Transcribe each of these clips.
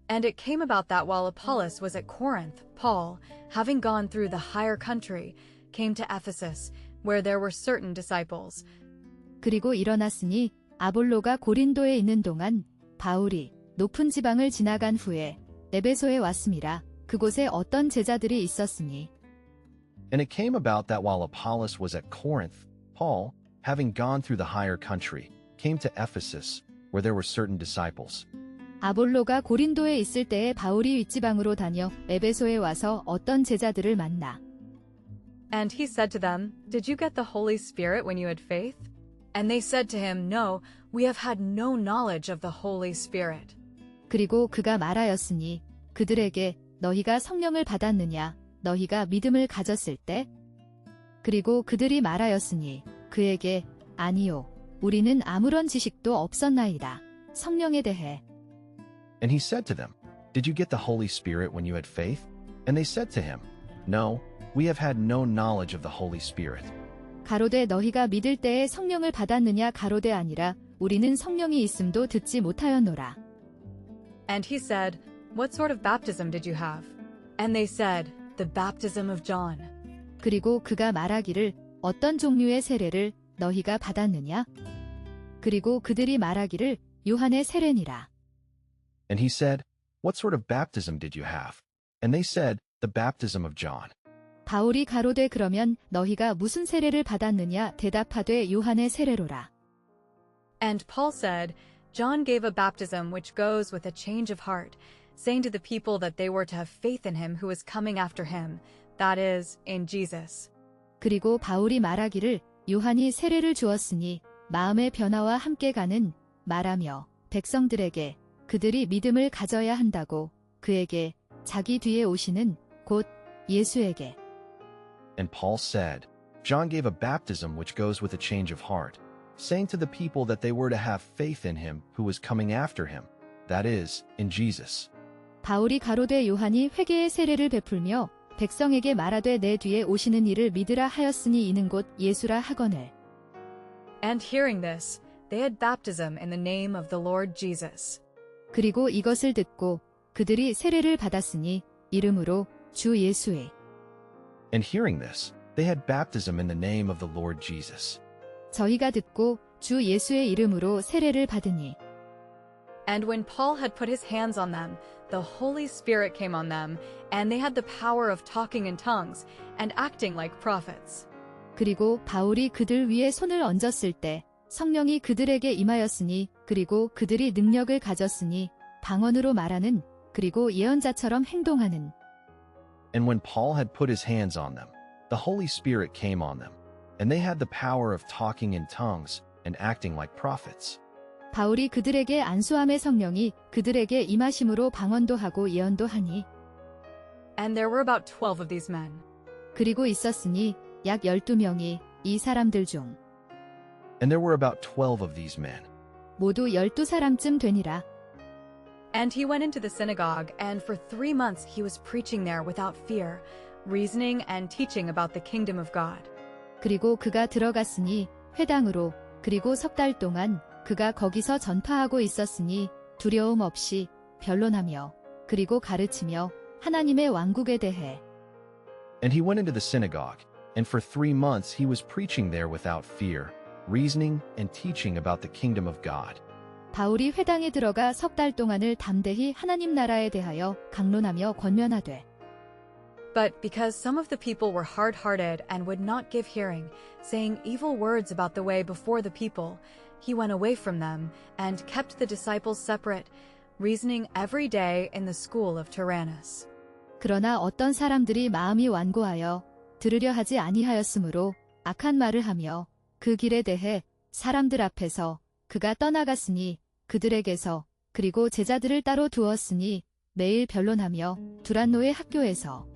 And it came about that while Apollos was at Corinth, Paul, having gone through the higher country, came to Ephesus, where there were certain disciples. 그리고 일어났으니 아볼로가 고린도에 있는 동안 바울이 높은 지방을 지나간 후에 에베소에 왔음이라. 그곳에 어떤 제자들이 있었으니. And it came about that while Apollos was at Corinth, Paul, having gone through the higher country, came to Ephesus, where there were certain disciples. 아볼로가 고린도에 있을 때에 바울이 윗지방으로 다녀 에베소에 와서 어떤 제자들을 만나. And he said to them, Did you get the Holy Spirit when you had faith? And they said to him, No, we have had no knowledge of the Holy Spirit. 그리고 그가 말하였으니 그들에게 너희가 성령을 받았느냐 너희가 믿음을 가졌을 때? 그리고 그들이 말하였으니 그에게 아니요 우리는 아무런 지식도 없었나이다. 성령에 대해. And he said to them, Did you get the Holy Spirit when you had faith? And they said to him, No, we have had no knowledge of the Holy Spirit. 가로되 너희가 믿을 때에 성령을 받았느냐 가로되 아니라 우리는 성령이 있음도 듣지 못하였노라. And he said, What sort of baptism did you have? And they said, The baptism of John. 그리고 그가 말하기를 어떤 종류의 세례를 너희가 받았느냐? 그리고 그들이 말하기를 요한의 세례니라. And he said, What sort of baptism did you have? And they said, The baptism of John. 바울이 가로되 그러면 너희가 무슨 세례를 받았느냐 대답하되 요한의 세례로라. And Paul said, John gave a baptism which goes with a change of heart, saying to the people that they were to have faith in him who is coming after him, that is, in Jesus. 그리고 바울이 말하기를 요한이 세례를 주었으니 마음의 변화와 함께 가는 말하며 백성들에게 그들이 믿음을 가져야 한다고 그에게 자기 뒤에 오시는 곧 예수에게. And Paul said, John gave a baptism which goes with a change of heart, saying to the people that they were to have faith in him who was coming after him, that is, in Jesus. 바울이 가로되 요한이 회개의 세례를 베풀며 백성에게 말하되 내 뒤에 오시는 이를 믿으라 하였으니 이는 곧 예수라 하거늘. And hearing this, they had baptism in the name of the Lord Jesus. 그리고 이것을 듣고 그들이 세례를 받았으니 이름으로 주 예수의. And hearing this, they had baptism in the name of the Lord Jesus. 저희가 듣고 주 예수의 이름으로 세례를 받으니. And when Paul had put his hands on them, the Holy Spirit came on them, and they had the power of talking in tongues and acting like prophets. 그리고 바울이 그들 위에 손을 얹었을 때 성령이 그들에게 임하였으니 그리고 그들이 능력을 가졌으니 방언으로 말하는 그리고 예언자처럼 행동하는. And when Paul had put his hands on them, the Holy Spirit came on them, and they had the power of talking in tongues and acting like prophets. 바울이 그들에게 안수함의 성령이 그들에게 임하심으로 방언도 하고 예언도 하니. And there were about 12 of these men. 그리고 있었으니 약 12명이 이 사람들 중. And there were about 12 of these men. 모두 12사람쯤 되니라. And he went into the synagogue, and for 3 months he was preaching there without fear, reasoning and teaching about the kingdom of God. 그리고 그가 들어갔으니 회당으로 그리고 석 달 동안 그가 거기서 전파하고 있었으니 두려움 없이 변론하며 그리고 가르치며 하나님의 왕국에 대해. And he went into the synagogue, and for 3 months he was preaching there without fear, reasoning and teaching about the kingdom of God. 바울이 회당에 들어가 석 달 동안을 담대히 하나님 나라에 대하여 강론하며 권면하되. But because some of the people were hard-hearted and would not give hearing, saying evil words about the way before the people, he went away from them and kept the disciples separate, reasoning every day in the school of Tyrannus. 그러나 어떤 사람들이 마음이 완고하여 들으려 하지 아니하였으므로 악한 말을 하며 그 길에 대해 사람들 앞에서 그가 떠나갔으니 그들에게서 그리고 제자들을 따로 두었으니 매일 변론하며 두란노의 학교에서.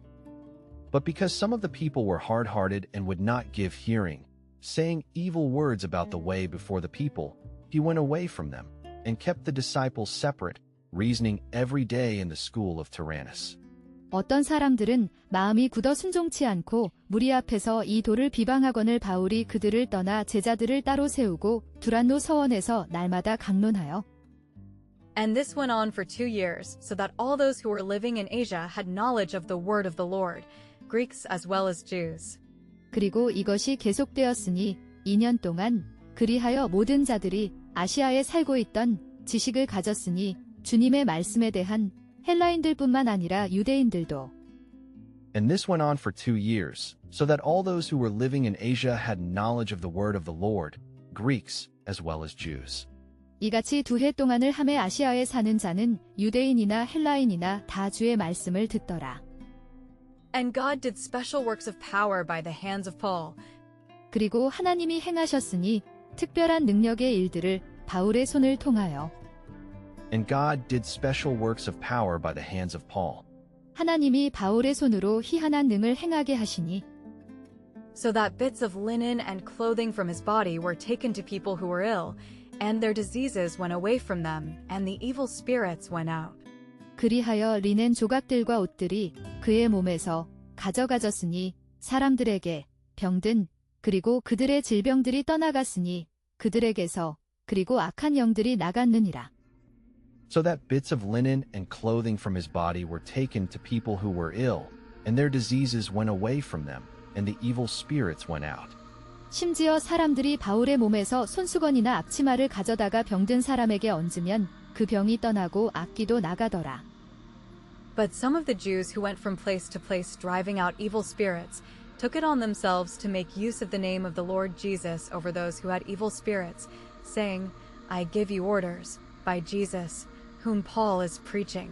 But because some of the people were hard-hearted and would not give hearing, saying evil words about the way before the people, he went away from them and kept the disciples separate, reasoning every day in the school of Tyrannus. 어떤 사람들은 마음이 굳어 순종치 않고 무리 앞에서 이 도를 비방하거늘 바울이 그들을 떠나 제자들을 따로 세우고 두란노 서원에서 날마다 강론하여. And this went on for 2 years, so that all those who were living in Asia had knowledge of the word of the Lord, Greeks as well as Jews. 그리고 이것이 계속되었으니 2년 동안 그리하여 모든 자들이 아시아에 살고 있던 지식을 가졌으니 주님의 말씀에 대한 헬라인들뿐만 아니라 유대인들도 And this went on for 2 years, so that all those who were living in Asia had knowledge of the word of the Lord, Greeks as well as Jews. 이같이 2해 동안을 함에 아시아에 사는 자는 유대인이나 헬라인이나 다 주의 말씀을 듣더라. And God did special works of power by the hands of Paul. 그리고 하나님이 행하셨으니 특별한 능력의 일들을 바울의 손을 통하여 And God did special works of power by the hands of Paul. 하나님이 바울의 손으로 희한한 능을 행하게 하시니 So that bits of linen and clothing from his body were taken to people who were ill, and their diseases went away from them, and the evil spirits went out. 그리하여 리넨 조각들과 옷들이 그의 몸에서 가져가졌으니 사람들에게 병든 그리고 그들의 질병들이 떠나갔으니 그들에게서 그리고 악한 영들이 나갔느니라. So that bits of linen and clothing from his body were taken to people who were ill, and their diseases went away from them, and the evil spirits went out. 심지어 사람들이 바울의 몸에서 손수건이나 앞치마를 가져다가 병든 사람에게 얹으면 그 병이 떠나고 악기도 나가더라. But some of the Jews who went from place to place driving out evil spirits took it on themselves to make use of the name of the Lord Jesus over those who had evil spirits, saying, I give you orders, by Jesus, whom Paul is preaching.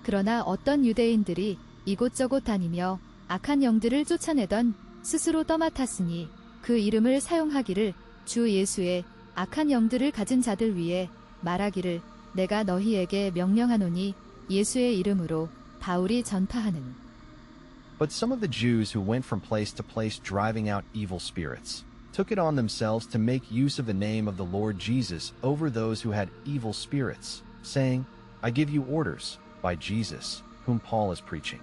그러나 어떤 유대인들이 이곳저곳 다니며 악한 영들을 쫓아내던 스스로 떠맡았으니 그 이름을 사용하기를 주 예수의 악한 영들을 가진 자들 위에 말하기를 내가 너희에게 명령하노니 예수의 이름으로 바울이 전파하는. But some of the Jews who went from place to place driving out evil spirits took it on themselves to make use of the name of the Lord Jesus over those who had evil spirits, saying, I give you orders, by Jesus, whom Paul is preaching.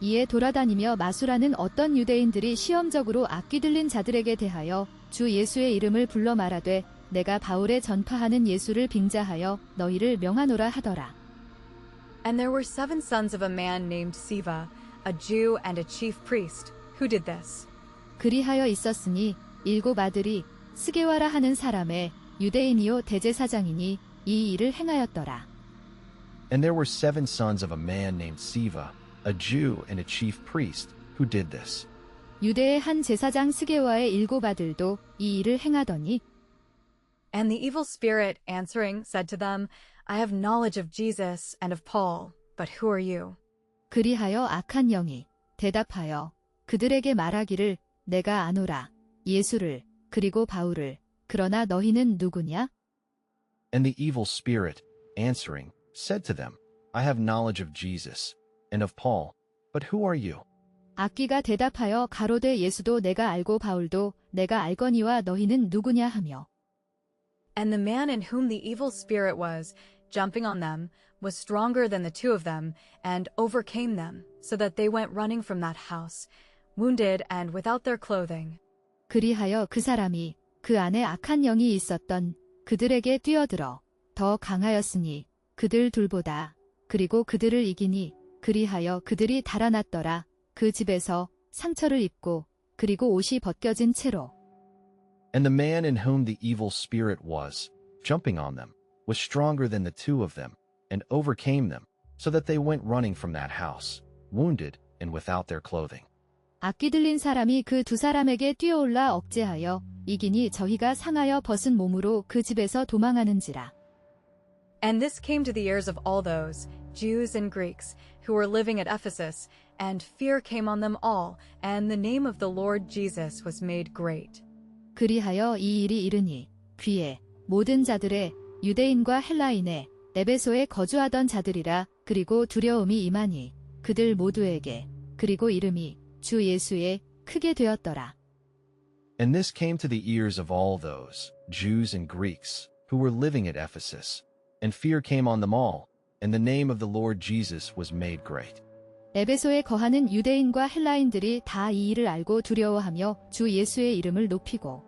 이에 돌아다니며 마술하는 어떤 유대인들이 시험적으로 악귀 들린 자들에게 대하여 주 예수의 이름을 불러 말하되 내가 바울의 전파하는 예수를 빙자하여 너희를 명하노라 하더라. And there were 7 sons of a man named Siva, a Jew and a chief priest, who did this. 그리하여 있었으니 7 아들이 스게와라 하는 사람의 유대인이요 대제사장이니 이 일을 행하였더라. And there were 7 sons of a man named Siva, a Jew and a chief priest, who did this. 유대의 한 제사장 스게와의 7 아들도 이 일을 행하더니 And the evil spirit, answering, said to them, I have knowledge of Jesus and of Paul, but who are you? 그리하여 악한 영이 대답하여 그들에게 말하기를 내가 아노라 예수를 그리고 바울을 그러나 너희는 누구냐? And the evil spirit, answering, said to them, I have knowledge of Jesus and of Paul, but who are you? 악귀가 대답하여 가로되 예수도 내가 알고 바울도 내가 알거니와 너희는 누구냐 하며 And the man in whom the evil spirit was, jumping on them, was stronger than the 2 of them, and overcame them, so that they went running from that house, wounded and without their clothing. 그리하여 그 사람이 그 안에 악한 영이 있었던 그들에게 뛰어들어 더 강하였으니 그들 둘보다 그리고 그들을 이기니 그리하여 그들이 달아났더라. 그 집에서 상처를 입고 그리고 옷이 벗겨진 채로 And the man in whom the evil spirit was, jumping on them, was stronger than the 2 of them, and overcame them, so that they went running from that house, wounded and without their clothing. 악귀 들린 사람이 그 2 사람에게 뛰어올라 억제하여 이기니 저희가 상하여 벗은 몸으로 그 집에서 도망하는지라. And this came to the ears of all those, Jews and Greeks, who were living at Ephesus, and fear came on them all, and the name of the Lord Jesus was made great. 그리하여 이 일이 이르니 귀에 모든 자들의 유대인과 헬라인의 에베소에 거주하던 자들이라 그리고 두려움이 임하니 그들 모두에게 그리고 이름이 주 예수의 크게 되었더라. And this came to the ears of all those, Jews and Greeks, who were living at Ephesus, and fear came on them all, and the name of the Lord Jesus was made great. 에베소에 거하는 유대인과 헬라인들이 다 이 일을 알고 두려워하며 주 예수의 이름을 높이고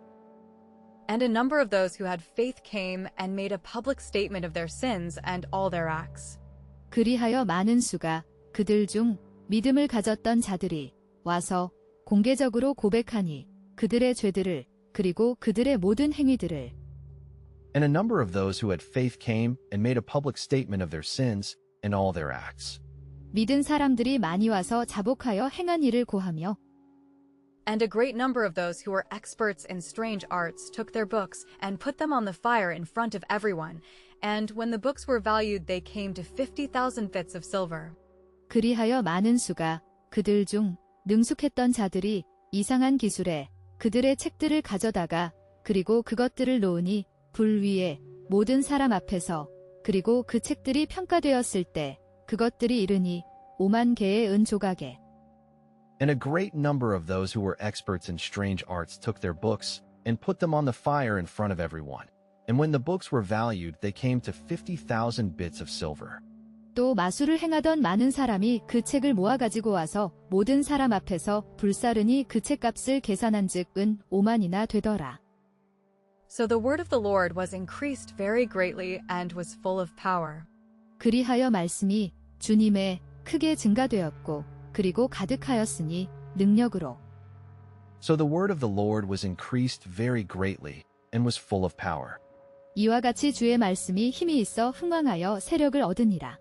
And a number of those who had faith came and made a public statement of their sins and all their acts. 그리하여 많은 수가 그들 중 믿음을 가졌던 자들이 와서 공개적으로 고백하니 그들의 죄들을 그리고 그들의 모든 행위들을. And a number of those who had faith came and made a public statement of their sins and all their acts. 믿은 사람들이 많이 와서 자복하여 행한 일을 고하며 And a great number of those who were experts in strange arts took their books and put them on the fire in front of everyone. And when the books were valued, they came to 50,000 bits of silver. 그리하여 많은 수가 그들 중 능숙했던 자들이 이상한 기술에 그들의 책들을 가져다가 그리고 그것들을 놓으니 불 위에 모든 사람 앞에서 그리고 그 책들이 평가되었을 때 그것들이 이르니 5만 개의 은 조각에. And a great number of those who were experts in strange arts took their books and put them on the fire in front of everyone. And when the books were valued, they came to 50,000 bits of silver. 또 마술을 행하던 많은 사람이 그 책을 모아 가지고 와서 모든 사람 앞에서 불사르니 그 책값을 계산한즉 은 5만이나 되더라. So the word of the Lord was increased very greatly and was full of power. 그리하여 말씀이 주님의 크게 증가되었고 그리고 가득하였으니 능력으로. So the word of the Lord was increased very greatly and was full of power. 이와 같이 주의 말씀이 힘이 있어 흥왕하여 세력을 얻으니라.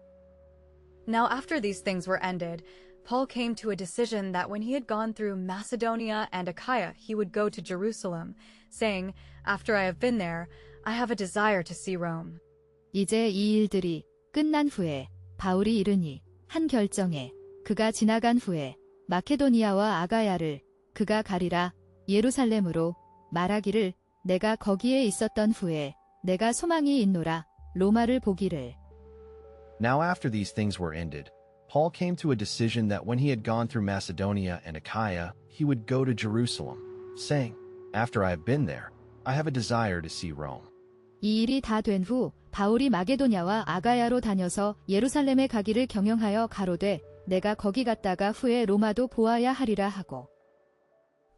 Now after these things were ended, Paul came to a decision that when he had gone through Macedonia and Achaia, he would go to Jerusalem, saying, After I have been there, I have a desire to see Rome. 이제 이 일들이 끝난 후에 바울이 이르니 한 결정에 그가 지나간 후에 마케도니아와 아가야를 그가 가리라 예루살렘으로 말하기를 내가 거기에 있었던 후에 내가 소망이 있노라 로마를 보기를. Now after these things were ended, Paul came to a decision that when he had gone through Macedonia and Achaia, he would go to Jerusalem, saying, After I have been there, I have a desire to see Rome. 이 일이 다 된 후 바울이 마게도냐와 아가야로 다녀서 예루살렘에 가기를 경영하여 가로되 내가 거기 갔다가 후에 로마도 보아야 하리라 하고.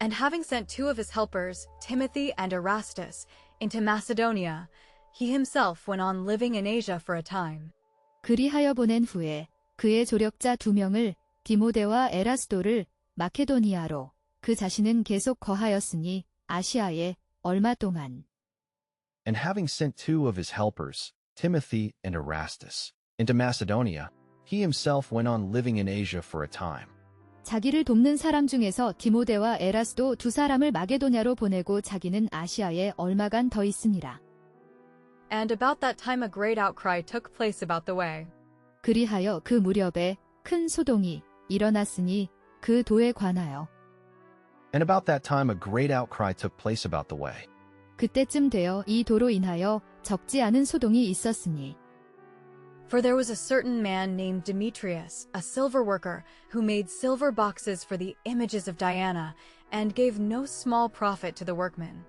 And having sent two of his helpers, Timothy and Erastus, into Macedonia, he himself went on living in Asia for a time. 그리하여 보낸 후에 그의 조력자 2명을 디모데와 에라스도를 마케도니아로 그 자신은 계속 거하였으니 아시아에 얼마 동안. And having sent two of his helpers, Timothy and Erastus, into Macedonia, he himself went on living in Asia for a time. 자기를 돕는 사람 중에서 디모데와 에라스도 두 사람을 마게도냐로 보내고 자기는 아시아에 얼마간 더 있으니라. And about that time a great outcry took place about the way. 그리하여 그 무렵에 큰 소동이 일어났으니 그 도에 관하여. And about that time a great outcry took place about the way. 그때쯤 되어 이 도로 인하여 적지 않은 소동이 있었으니. For there was a certain man named Demetrius, a silver worker, who made silver boxes for the images of Diana, and gave no small profit to the workmen.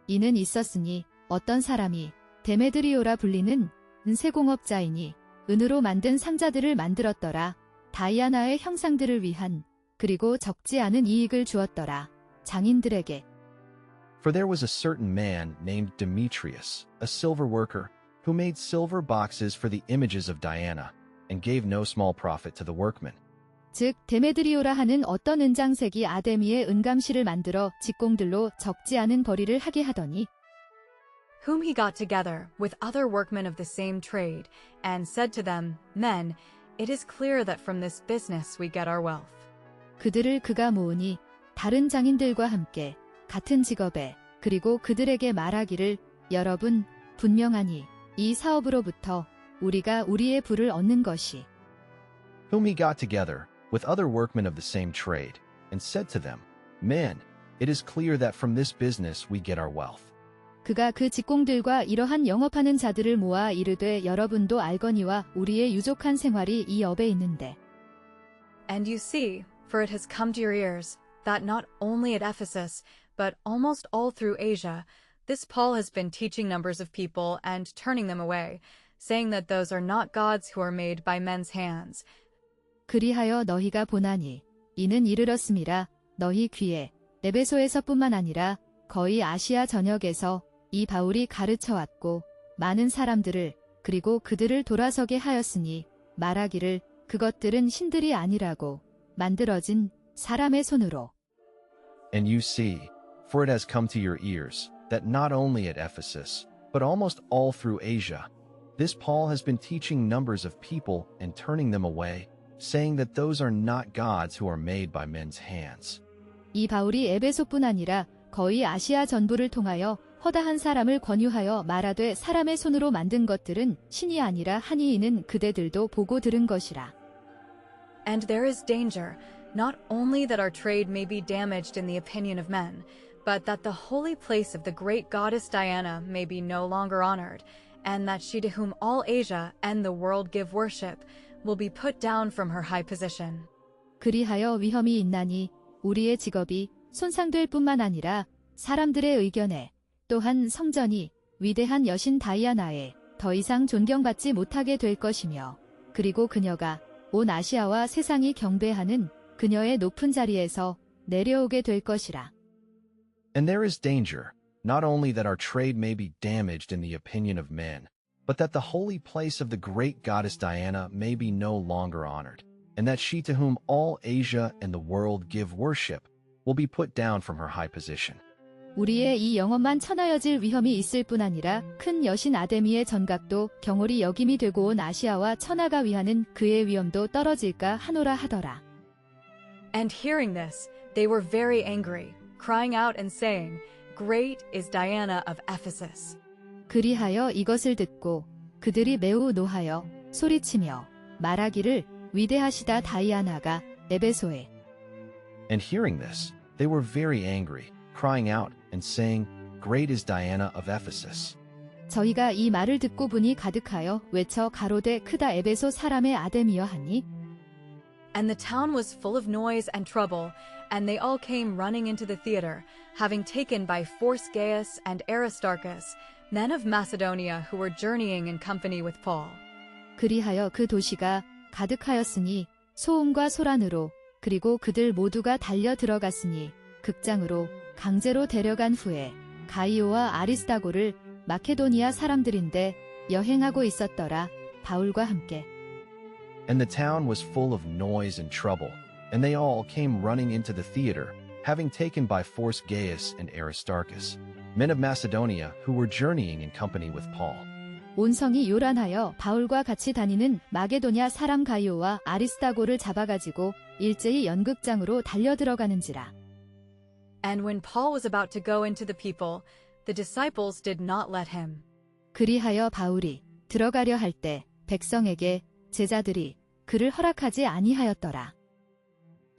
이는 있었으니 어떤 사람이 데메드리오라 불리는 은세공업자이니 은으로 만든 상자들을 만들었더라. 다이아나의 형상들을 위한 그리고 적지 않은 이익을 주었더라. 장인들에게. For there was a certain man named Demetrius, a silver worker, who made silver boxes for the images of Diana, and gave no small profit to the workmen. 즉 데메드리오라 하는 어떤 은장색이 아데미의 은감실을 만들어 직공들로 적지 않은 벌이를 하게 하더니 Whom he got together with other workmen of the same trade, and said to them, Men, it is clear that from this business we get our wealth. 그들을 그가 모으니 다른 장인들과 함께 같은 직업에 그리고 그들에게 말하기를 여러분 분명하니 이 사업으로부터 우리가 우리의 부를 얻는 것이. Whom he got together with other workmen of the same trade, and said to them, Men, it is clear that from this business we get our wealth. 그가 그 직공들과 이러한 영업하는 자들을 모아 이르되 여러분도 알거니와 우리의 유족한 생활이 이 업에 있는데. And you see, for it has come to your ears, that not only at Ephesus, but almost all through Asia, this Paul has been teaching numbers of people and turning them away, saying that those are not gods who are made by men's hands. 그리하여 너희가 보나니 이는 이르렀음이라 너희 귀에 에베소에서뿐만 아니라 거의 아시아 전역에서 이 바울이 가르쳐 왔고 많은 사람들을 그리고 그들을 돌아서게 하였으니 말하기를 그것들은 신들이 아니라고 만들어진 사람의 손으로. And you see, for it has come to your ears, that not only at Ephesus, but almost all through Asia, this Paul has been teaching numbers of people and turning them away, saying that those are not gods who are made by men's hands. 이 바울이 에베소뿐 아니라 거의 아시아 전부를 통하여 허다한 사람을 권유하여 말하되 사람의 손으로 만든 것들은 신이 아니라 하니 이는 그대들도 보고 들은 것이라. And there is danger, not only that our trade may be damaged in the opinion of men, but that the holy place of the great goddess Diana may be no longer honored, and that she to whom all Asia and the world give worship will be put down from her high position. 그리하여 위험이 있나니 우리의 직업이 손상될 뿐만 아니라 사람들의 의견에 또한 성전이 위대한 여신 다이아나에 더 이상 존경받지 못하게 될 것이며 그리고 그녀가 온 아시아와 세상이 경배하는 그녀의 높은 자리에서 내려오게 될 것이라. And there is danger, not only that our trade may be damaged in the opinion of men, but that the holy place of the great goddess Diana may be no longer honored, and that she to whom all Asia and the world give worship will be put down from her high position. 우리의 이 영혼만 천하여질 위험이 있을 뿐 아니라 큰 여신 아데미의 전각도 경홀히 여김이 되고 온 아시아와 천하가 위하는 그의 위엄도 떨어질까 하노라 하더라. And hearing this, they were very angry, crying out and saying, Great is Diana of Ephesus. 그리하여 이것을 듣고 그들이 매우 노하여 소리치며 말하기를 위대하시다 다이아나가 에베소에. And hearing this, they were very angry, crying out and saying, Great is Diana of Ephesus. 저희가 이 말을 듣고 분이 가득하여 외쳐 가로되 크다 에베소 사람의 아데미여 하니. And the town was full of noise and trouble, and they all came running into the theater, having taken by force Gaius and Aristarchus, men of Macedonia who were journeying in company with Paul. 그리하여 그 도시가 가득하였으니 소음과 소란으로 그리고 그들 모두가 달려 들어갔으니 극장으로 강제로 데려간 후에 가이오와 아리스다고를 마케도니아 사람들인데 여행하고 있었더라 바울과 함께. And the town was full of noise and trouble, and they all came running into the theater, having taken by force Gaius and Aristarchus, men of Macedonia who were journeying in company with Paul. 온 성이 요란하여 바울과 같이 다니는 마게도냐 사람 가이오와 아리스다고를 잡아가지고 일제히 연극장으로 달려 들어가는지라. And when Paul was about to go into the people, the disciples did not let him. 그리하여 바울이 들어가려 할 때 백성에게 제자들이 그를 허락하지 아니하였더라.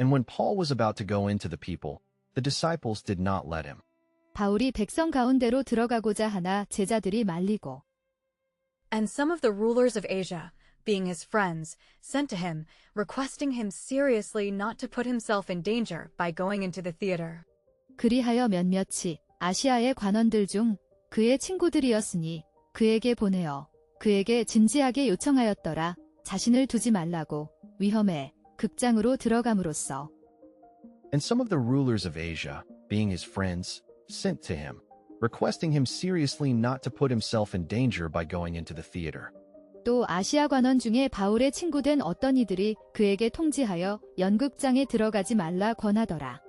And when Paul was about to go into the people, the disciples did not let him. 바울이 백성 가운데로 들어가고자 하나 제자들이 말리고. And some of the rulers of Asia, being his friends, sent to him, requesting him seriously not to put himself in danger by going into the theater. 그리하여 몇몇이 아시아의 관원들 중 그의 친구들이었으니 그에게 보내어 그에게 진지하게 요청하였더라. 자신을 두지 말라고 위험해 극장으로 들어감으로써. And some of the rulers of Asia, being his friends, sent to him, requesting him seriously not to put himself in danger by going into the theater. 또 아시아 관원 중에 바울의 친구된 어떤 이들이 그에게 통지하여 연극장에 들어가지 말라 권하더라.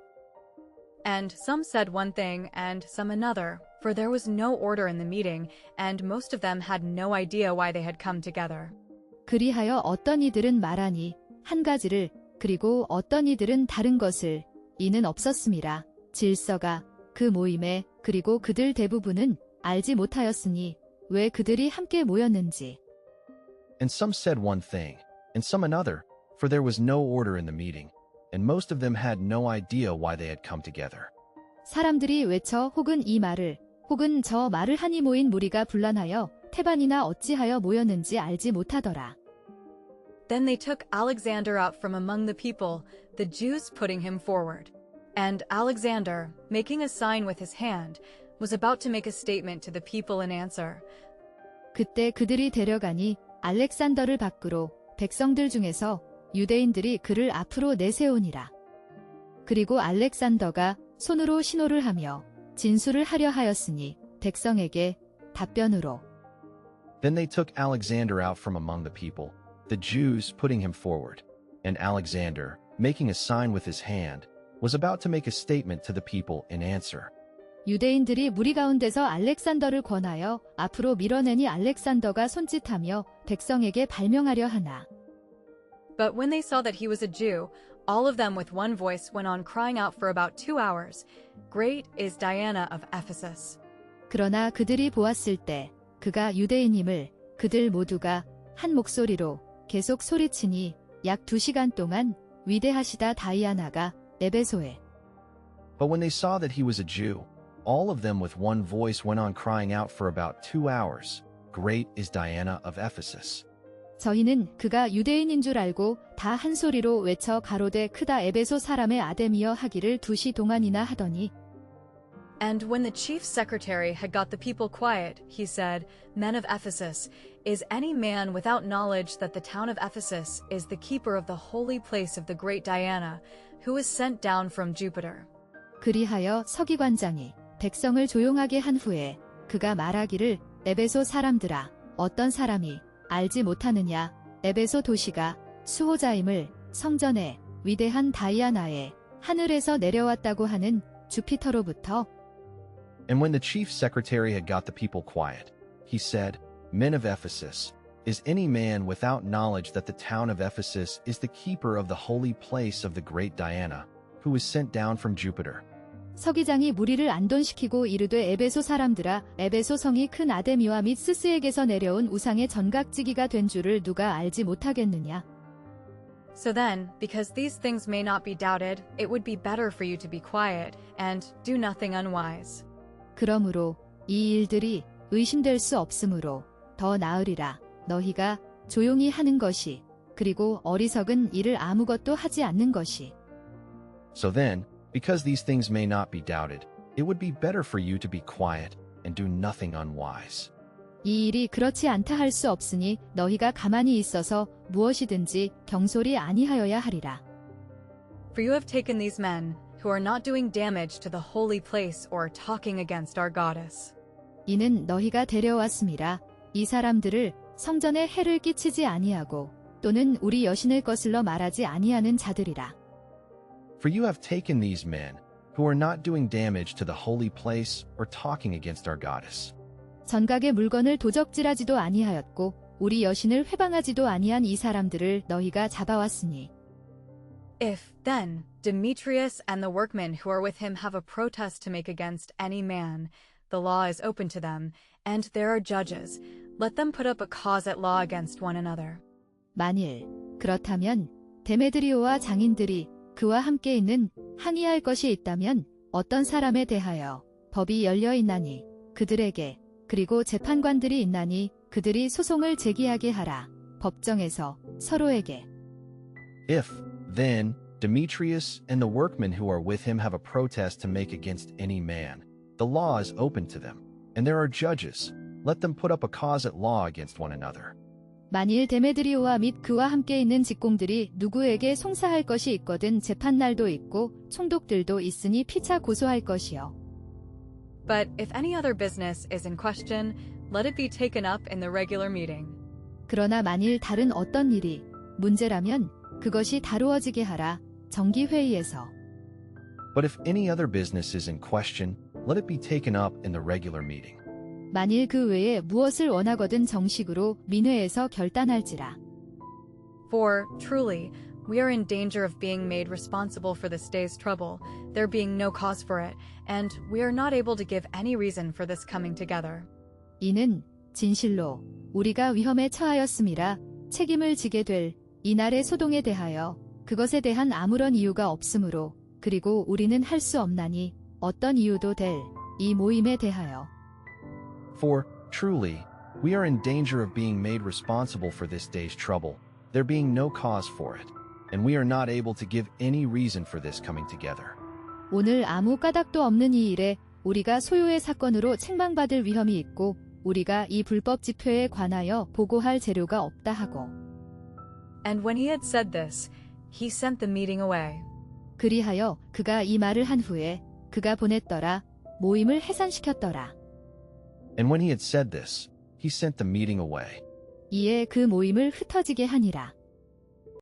And some said one thing and some another, for there was no order in the meeting, and most of them had no idea why they had come together. 그리하여 어떤 이들은 말하니 한 가지를 그리고 어떤 이들은 다른 것을 이는 없었음이라. 질서가 그 모임에 그리고 그들 대부분은 알지 못하였으니 왜 그들이 함께 모였는지. And some said one thing, and some another, for there was no order in the meeting, and most of them had no idea why they had come together. 사람들이 외쳐 혹은 이 말을 혹은 저 말을 하니 모인 무리가 분란하여 태반이나 어찌하여 모였는지 알지 못하더라. Then they took Alexander out from among the people, the Jews putting him forward. And Alexander, making a sign with his hand, was about to make a statement to the people in answer. 그때 그들이 데려가니 알렉산더를 밖으로 백성들 중에서 유대인들이 그를 앞으로 내세우니라. 그리고 알렉산더가 손으로 신호를 하며 진술을 하려 하였으니 백성에게 답변으로 Then they took Alexander out from among the people, the Jews putting him forward. And Alexander, making a sign with his hand, was about to make a statement to the people in answer. 유대인들이 무리 가운데서 알렉산더를 권하여 앞으로 밀어내니 알렉산더가 손짓하며 백성에게 발명하려 하나. But when they saw that he was a Jew, all of them with one voice went on crying out for about 2 hours, "Great is Diana of Ephesus." 그러나 그들이 보았을 때 그가 유대인임을 그들 모두가 한 목소리로 계속 소리치니 약 2시간 동안 위대하시다 다이아나가 에베소에. But when they saw that he was a Jew, all of them with one voice went on crying out for about 2 hours, "Great is Diana of Ephesus." 저희는 그가 유대인인 줄 알고 다 한 소리로 외쳐 가로되 크다 에베소 사람의 아데미여 하기를 2시 동안이나 하더니 And when the chief secretary had got the people quiet, he said, "Men of Ephesus, is any man without knowledge that the town of Ephesus is the keeper of the holy place of the great Diana, who is sent down from Jupiter?" 그리하여 서기관장이 백성을 조용하게 한 후에 그가 말하기를 에베소 사람들아 어떤 사람이 알지 못하느냐 에베소 도시가 수호자임을 성전에 위대한 다이아나에 하늘에서 내려왔다고 하는 주피터로부터. And when the chief secretary had got the people quiet, he said, "Men of Ephesus, is any man without knowledge that the town of Ephesus is the keeper of the holy place of the great Diana, who is sent down from Jupiter?" 서기장이 무리를 안돈시키고 이르되 에베소 사람들아 에베소 성이 큰 아데미와 및 스스에게서 내려온 우상의 전각지기가 된 줄을 누가 알지 못하겠느냐. So then, because these things may not be doubted, it would be better for you to be quiet and do nothing unwise. 그러므로 이 일들이 의심될 수 없으므로 더 나으리라 너희가 조용히 하는 것이 그리고 어리석은 일을 아무것도 하지 않는 것이. So then, because these things may not be doubted, it would be better for you to be quiet and do nothing unwise. 이 일이 그렇지 않다 할 수 없으니 너희가 가만히 있어서 무엇이든지 경솔히 아니하여야 하리라. For you have taken these men, who are not doing damage to the holy place or talking against our goddess. 이는 너희가 데려왔음이라 이 사람들을 성전에 해를 끼치지 아니하고 또는 우리 여신을 거슬러 말하지 아니하는 자들이라. For you have taken these men, who are not doing damage to the holy place or talking against our goddess. 전각의 물건을 도적질하지도 아니하였고 우리 여신을 회방하지도 아니한 이 사람들을 너희가 잡아왔으니. If, then, Demetrius and the workmen who are with him have a protest to make against any man, the law is open to them, and there are judges. Let them put up a cause at law against one another. 만일 그렇다면 데메드리오와 장인들이 그와 함께 있는 항의할 것이 있다면 어떤 사람에 대하여 법이 열려 있나니 그들에게 그리고 재판관들이 있나니 그들이 소송을 제기하게 하라. 법정에서 서로에게. If, then, Demetrius and the workmen who are with him have a protest to make against any man, the law is open to them, and there are judges. Let them put up a cause at law against one another. 만일 데메드리오와 및 그와 함께 있는 직공들이 누구에게 송사할 것이 있거든 재판날도 있고 총독들도 있으니 피차 고소할 것이요. But if any other business is in question, let it be taken up in the regular meeting. 그러나 만일 다른 어떤 일이 문제라면 그것이 다루어지게 하라. 정기회의에서. But if any other business is in question, let it be taken up in the regular meeting. 만일 그 외에 무엇을 원하거든 정식으로 민회에서 결단할지라. For, truly, we are in danger of being made responsible for this day's trouble, there being no cause for it, and we are not able to give any reason for this coming together. 이는 진실로 우리가 위험에 처하였음이라 책임을 지게 될 이날의 소동에 대하여 그것에 대한 아무런 이유가 없으므로 그리고 우리는 할 수 없나니 어떤 이유도 될 이 모임에 대하여. For, truly, we are in danger of being made responsible for this day's trouble, there being no cause for it, and we are not able to give any reason for this coming together. 오늘 아무 까닭도 없는 이 일에 우리가 소요의 사건으로 책망받을 위험이 있고 우리가 이 불법 집회에 관하여 보고할 재료가 없다 하고. And when he had said this, he sent the meeting away. 그리하여 그가 이 말을 한 후에 그가 보냈더라. 모임을 해산시켰더라. And when he had said this, he sent the meeting away. 이에 그 모임을 흩어지게 하니라.